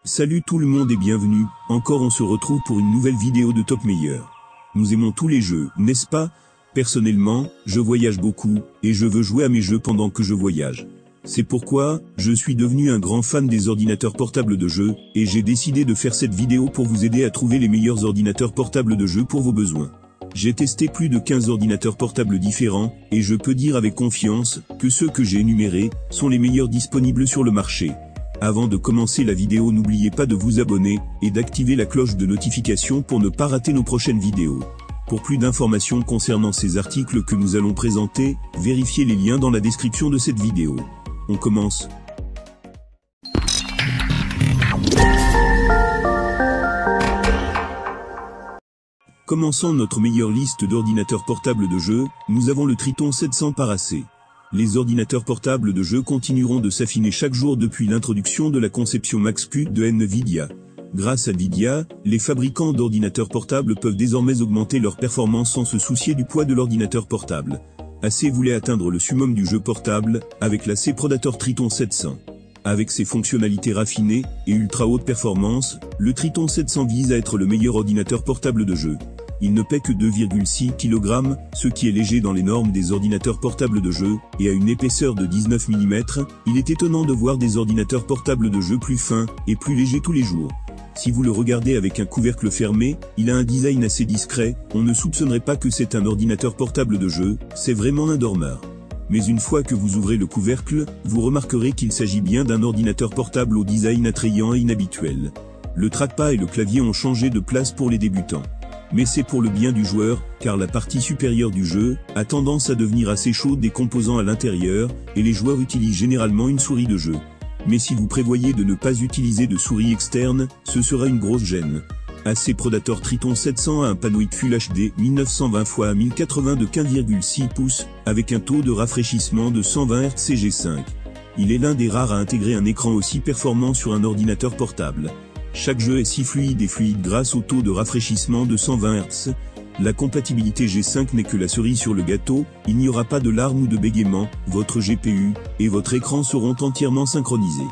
Salut tout le monde et bienvenue, encore on se retrouve pour une nouvelle vidéo de Top Meilleur. Nous aimons tous les jeux, n'est-ce pas? Personnellement, je voyage beaucoup, et je veux jouer à mes jeux pendant que je voyage. C'est pourquoi, je suis devenu un grand fan des ordinateurs portables de jeux, et j'ai décidé de faire cette vidéo pour vous aider à trouver les meilleurs ordinateurs portables de jeux pour vos besoins. J'ai testé plus de 15 ordinateurs portables différents, et je peux dire avec confiance, que ceux que j'ai énumérés, sont les meilleurs disponibles sur le marché. Avant de commencer la vidéo, n'oubliez pas de vous abonner, et d'activer la cloche de notification pour ne pas rater nos prochaines vidéos. Pour plus d'informations concernant ces articles que nous allons présenter, vérifiez les liens dans la description de cette vidéo. On commence. Commençons notre meilleure liste d'ordinateurs portables de jeux, nous avons le Triton 700 par AC. Les ordinateurs portables de jeux continueront de s'affiner chaque jour depuis l'introduction de la conception Max-Q de NVIDIA. Grâce à NVIDIA, les fabricants d'ordinateurs portables peuvent désormais augmenter leur performance sans se soucier du poids de l'ordinateur portable. AC voulait atteindre le summum du jeu portable, avec l'AC Predator Triton 700. Avec ses fonctionnalités raffinées et ultra haute performance, le Triton 700 vise à être le meilleur ordinateur portable de jeu. Il ne pèse que 2,6 kg, ce qui est léger dans les normes des ordinateurs portables de jeu, et a une épaisseur de 19 mm, il est étonnant de voir des ordinateurs portables de jeu plus fins et plus légers tous les jours. Si vous le regardez avec un couvercle fermé, il a un design assez discret, on ne soupçonnerait pas que c'est un ordinateur portable de jeu, c'est vraiment un dormeur. Mais une fois que vous ouvrez le couvercle, vous remarquerez qu'il s'agit bien d'un ordinateur portable au design attrayant et inhabituel. Le trackpad et le clavier ont changé de place pour les débutants. Mais c'est pour le bien du joueur, car la partie supérieure du jeu a tendance à devenir assez chaude des composants à l'intérieur, et les joueurs utilisent généralement une souris de jeu. Mais si vous prévoyez de ne pas utiliser de souris externe, ce sera une grosse gêne. AC Predator Triton 700 a un panoïde Full HD 1920 x 1080 de 15,6 pouces, avec un taux de rafraîchissement de 120 Hz CG5. Il est l'un des rares à intégrer un écran aussi performant sur un ordinateur portable. Chaque jeu est si fluide et fluide grâce au taux de rafraîchissement de 120 Hz. La compatibilité G5 n'est que la cerise sur le gâteau, il n'y aura pas de larmes ou de bégaiement, votre GPU et votre écran seront entièrement synchronisés.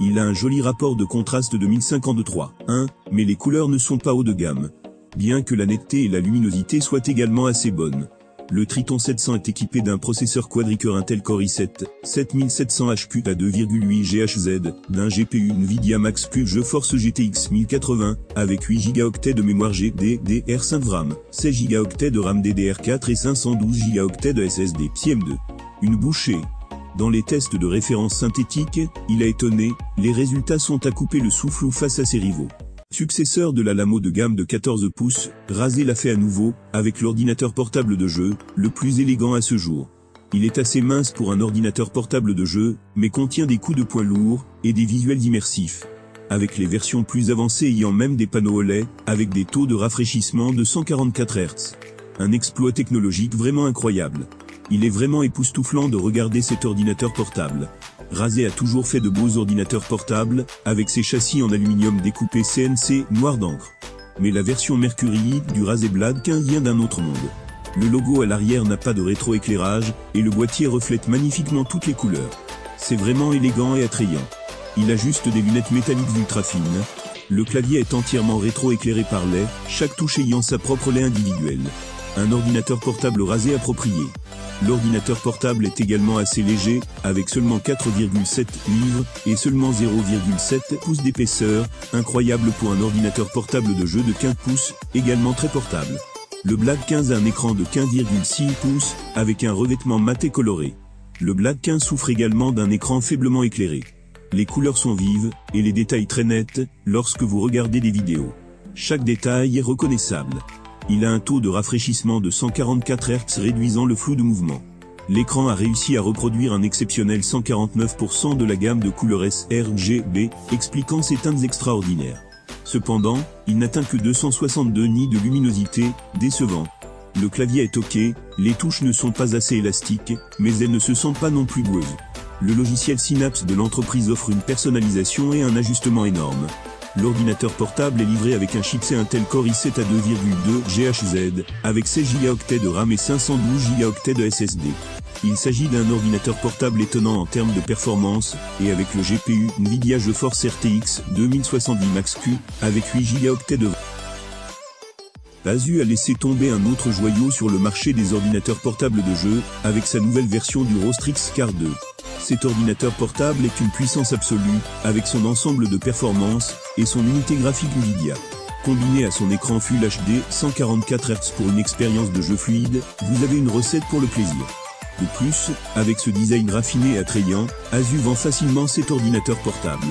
Il a un joli rapport de contraste de 1053:1, mais les couleurs ne sont pas haut de gamme. Bien que la netteté et la luminosité soient également assez bonnes. Le Triton 700 est équipé d'un processeur quad-core Intel Core i7, 7700HQ à 2,8 GHz, d'un GPU NVIDIA Max-Q GeForce GTX 1080, avec 8 Go de mémoire GDDR5 RAM, 16 Go de RAM DDR4 et 512 Go de SSD PCIe2. Une bouchée. Dans les tests de référence synthétique, il a étonné, les résultats sont à couper le souffle face à ses rivaux. Successeur de la Lamo de gamme de 14 pouces, Razer l'a fait à nouveau, avec l'ordinateur portable de jeu, le plus élégant à ce jour. Il est assez mince pour un ordinateur portable de jeu, mais contient des coups de poing lourds, et des visuels immersifs. Avec les versions plus avancées ayant même des panneaux OLED, avec des taux de rafraîchissement de 144 Hz. Un exploit technologique vraiment incroyable. Il est vraiment époustouflant de regarder cet ordinateur portable. Razer a toujours fait de beaux ordinateurs portables, avec ses châssis en aluminium découpé CNC, noir d'encre. Mais la version Mercury du Razer Blade 15 vient d'un autre monde. Le logo à l'arrière n'a pas de rétroéclairage, et le boîtier reflète magnifiquement toutes les couleurs. C'est vraiment élégant et attrayant. Il a juste des lunettes métalliques ultra fines. Le clavier est entièrement rétroéclairé par LED, chaque touche ayant sa propre LED individuelle. Un ordinateur portable Razer approprié. L'ordinateur portable est également assez léger, avec seulement 4,7 livres, et seulement 0,7 pouces d'épaisseur, incroyable pour un ordinateur portable de jeu de 15 pouces, également très portable. Le Blade 15 a un écran de 15,6 pouces, avec un revêtement mat et coloré. Le Blade 15 souffre également d'un écran faiblement éclairé. Les couleurs sont vives, et les détails très nets, lorsque vous regardez des vidéos. Chaque détail est reconnaissable. Il a un taux de rafraîchissement de 144 Hz réduisant le flou de mouvement. L'écran a réussi à reproduire un exceptionnel 149% de la gamme de couleurs sRGB, expliquant ses teintes extraordinaires. Cependant, il n'atteint que 262 nits de luminosité, décevant. Le clavier est ok, les touches ne sont pas assez élastiques, mais elles ne se sentent pas non plus boueuses. Le logiciel Synapse de l'entreprise offre une personnalisation et un ajustement énorme. L'ordinateur portable est livré avec un chipset Intel Core i7 à 2,2 GHz, avec 16 Go de RAM et 512 Go de SSD. Il s'agit d'un ordinateur portable étonnant en termes de performance, et avec le GPU Nvidia GeForce RTX 2070 Max-Q, avec 8 Go de RAM. Asus a laissé tomber un autre joyau sur le marché des ordinateurs portables de jeu, avec sa nouvelle version du Rostrix Card 2. Cet ordinateur portable est une puissance absolue, avec son ensemble de performances, et son unité graphique Nvidia. Combiné à son écran Full HD 144 Hz pour une expérience de jeu fluide, vous avez une recette pour le plaisir. De plus, avec ce design raffiné et attrayant, Asus vend facilement cet ordinateur portable.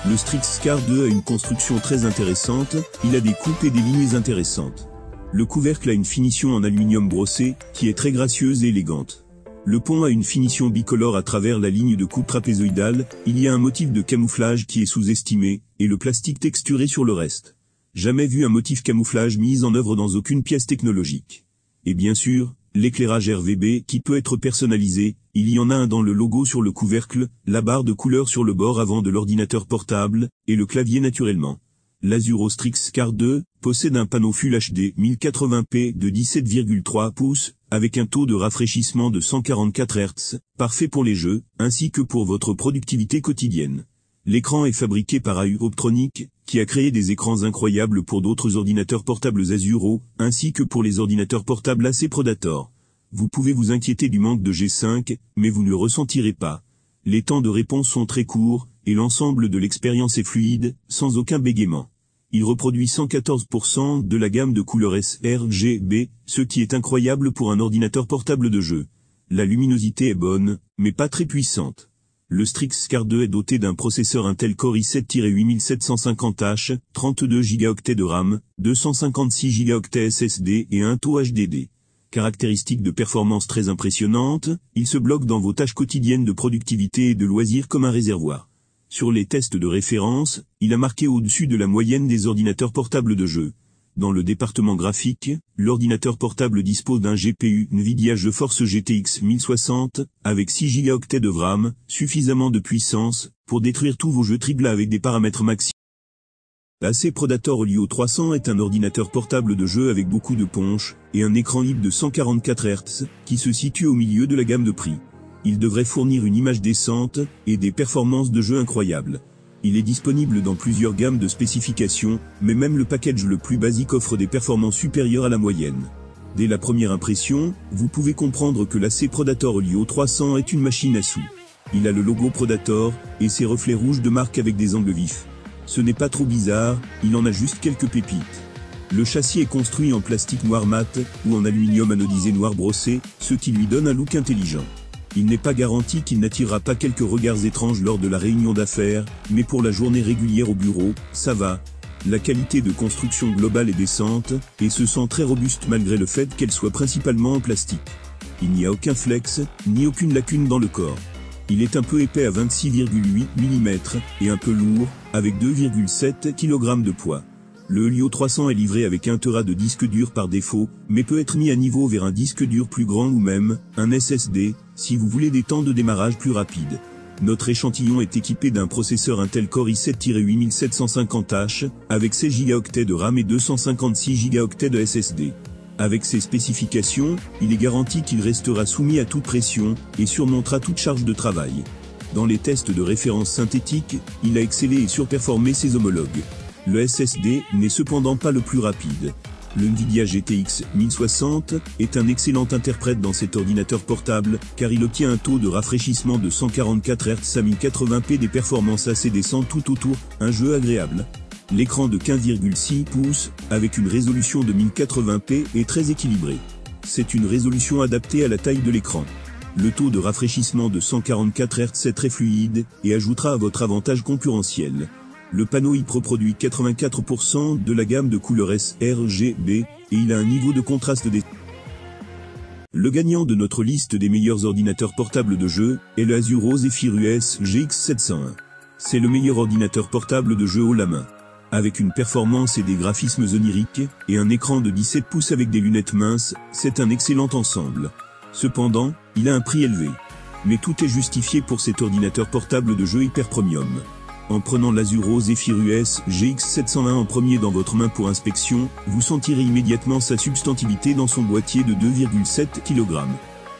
Le Strix Card 2 a une construction très intéressante, il a des coupes et des lignes intéressantes. Le couvercle a une finition en aluminium brossé, qui est très gracieuse et élégante. Le pont a une finition bicolore à travers la ligne de coupe trapézoïdale, il y a un motif de camouflage qui est sous-estimé, et le plastique texturé sur le reste. Jamais vu un motif camouflage mis en œuvre dans aucune pièce technologique. Et bien sûr, l'éclairage RGB qui peut être personnalisé, il y en a un dans le logo sur le couvercle, la barre de couleur sur le bord avant de l'ordinateur portable, et le clavier naturellement. L'Asus Rostrix Card 2 possède un panneau Full HD 1080p de 17,3 pouces, avec un taux de rafraîchissement de 144 Hz, parfait pour les jeux, ainsi que pour votre productivité quotidienne. L'écran est fabriqué par AU Optronics, qui a créé des écrans incroyables pour d'autres ordinateurs portables Asuro, ainsi que pour les ordinateurs portables AC Predator. Vous pouvez vous inquiéter du manque de G5, mais vous ne le ressentirez pas. Les temps de réponse sont très courts, et l'ensemble de l'expérience est fluide, sans aucun bégaiement. Il reproduit 114% de la gamme de couleurs sRGB, ce qui est incroyable pour un ordinateur portable de jeu. La luminosité est bonne, mais pas très puissante. Le Strix Card 2 est doté d'un processeur Intel Core i7-8750H, 32 Go de RAM, 256 Go SSD et un taux HDD. Caractéristiques de performance très impressionnantes, il se bloque dans vos tâches quotidiennes de productivité et de loisirs comme un réservoir. Sur les tests de référence, il a marqué au-dessus de la moyenne des ordinateurs portables de jeu. Dans le département graphique, l'ordinateur portable dispose d'un GPU Nvidia GeForce GTX 1060, avec 6 Go de RAM, suffisamment de puissance, pour détruire tous vos jeux AAA avec des paramètres maximaux. AC Predator Olio 300 est un ordinateur portable de jeu avec beaucoup de punch, et un écran IPS de 144 Hz, qui se situe au milieu de la gamme de prix. Il devrait fournir une image décente, et des performances de jeu incroyables. Il est disponible dans plusieurs gammes de spécifications, mais même le package le plus basique offre des performances supérieures à la moyenne. Dès la première impression, vous pouvez comprendre que l'AC Predator Olio 300 est une machine à sous. Il a le logo Predator, et ses reflets rouges de marque avec des angles vifs. Ce n'est pas trop bizarre, il en a juste quelques pépites. Le châssis est construit en plastique noir mat, ou en aluminium anodisé noir brossé, ce qui lui donne un look intelligent. Il n'est pas garanti qu'il n'attirera pas quelques regards étranges lors de la réunion d'affaires, mais pour la journée régulière au bureau, ça va. La qualité de construction globale est décente, et se sent très robuste malgré le fait qu'elle soit principalement en plastique. Il n'y a aucun flex, ni aucune lacune dans le corps. Il est un peu épais à 26,8 mm, et un peu lourd, avec 2,7 kg de poids. Le Olio 300 est livré avec 1 Tera de disque dur par défaut, mais peut être mis à niveau vers un disque dur plus grand ou même, un SSD, si vous voulez des temps de démarrage plus rapides. Notre échantillon est équipé d'un processeur Intel Core i7-8750H, avec 16 Go de RAM et 256 Go de SSD. Avec ces spécifications, il est garanti qu'il restera soumis à toute pression, et surmontera toute charge de travail. Dans les tests de référence synthétique, il a excellé et surperformé ses homologues. Le SSD n'est cependant pas le plus rapide. Le Nvidia GTX 1060 est un excellent interprète dans cet ordinateur portable, car il obtient un taux de rafraîchissement de 144 Hz à 1080p, des performances assez décentes tout autour, un jeu agréable. L'écran de 15,6 pouces, avec une résolution de 1080p, est très équilibré. C'est une résolution adaptée à la taille de l'écran. Le taux de rafraîchissement de 144 Hz est très fluide, et ajoutera à votre avantage concurrentiel. Le panneau IP reproduit 84% de la gamme de couleurs sRGB, et il a un niveau de contraste des... Le gagnant de notre liste des meilleurs ordinateurs portables de jeu est le Asus Zephyrus GX 701. C'est le meilleur ordinateur portable de jeu haut la main. Avec une performance et des graphismes oniriques, et un écran de 17 pouces avec des lunettes minces, c'est un excellent ensemble. Cependant, il a un prix élevé. Mais tout est justifié pour cet ordinateur portable de jeu hyper premium. En prenant l'Asus Zephyrus GX 701 en premier dans votre main pour inspection, vous sentirez immédiatement sa substantivité dans son boîtier de 2,7 kg.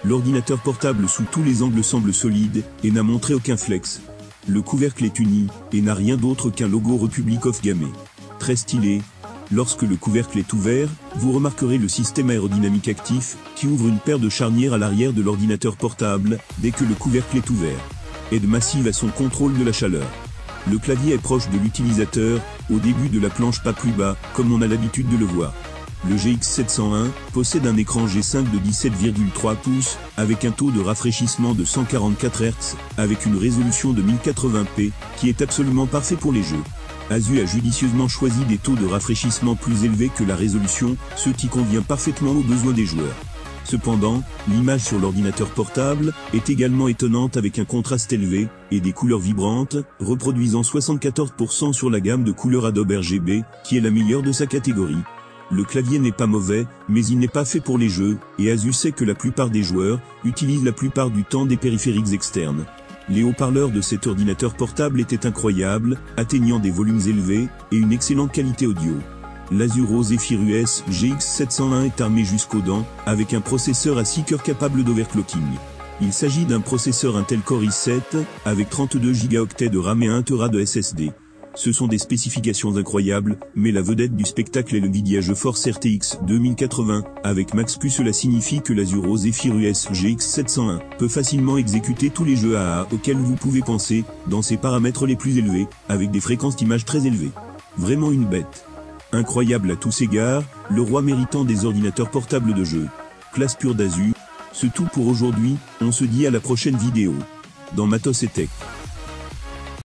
L'ordinateur portable sous tous les angles semble solide, et n'a montré aucun flex. Le couvercle est uni, et n'a rien d'autre qu'un logo Republic of Game. Très stylé. Lorsque le couvercle est ouvert, vous remarquerez le système aérodynamique actif, qui ouvre une paire de charnières à l'arrière de l'ordinateur portable, dès que le couvercle est ouvert. Aide massive à son contrôle de la chaleur. Le clavier est proche de l'utilisateur, au début de la planche pas plus bas, comme on a l'habitude de le voir. Le GX701 possède un écran G5 de 17,3 pouces, avec un taux de rafraîchissement de 144 Hz, avec une résolution de 1080p, qui est absolument parfait pour les jeux. Asus a judicieusement choisi des taux de rafraîchissement plus élevés que la résolution, ce qui convient parfaitement aux besoins des joueurs. Cependant, l'image sur l'ordinateur portable est également étonnante avec un contraste élevé, et des couleurs vibrantes, reproduisant 74% sur la gamme de couleurs Adobe RGB, qui est la meilleure de sa catégorie. Le clavier n'est pas mauvais, mais il n'est pas fait pour les jeux, et Asus sait que la plupart des joueurs utilisent la plupart du temps des périphériques externes. Les haut-parleurs de cet ordinateur portable étaient incroyables, atteignant des volumes élevés, et une excellente qualité audio. L'Azuro Zephyr US GX701 est armé jusqu'aux dents, avec un processeur à 6 cœurs capable d'overclocking. Il s'agit d'un processeur Intel Core i7, avec 32 Go de RAM et 1 Tera de SSD. Ce sont des spécifications incroyables, mais la vedette du spectacle est le Nvidia GeForce RTX 2080, avec Max+. Cela signifie que l'Azuro Zephyr US GX701 peut facilement exécuter tous les jeux AA auxquels vous pouvez penser, dans ses paramètres les plus élevés, avec des fréquences d'image très élevées. Vraiment une bête. Incroyable à tous égards, le roi méritant des ordinateurs portables de jeu. Classe pure d'Asus. C'est tout pour aujourd'hui, on se dit à la prochaine vidéo. Dans Matos et Tech.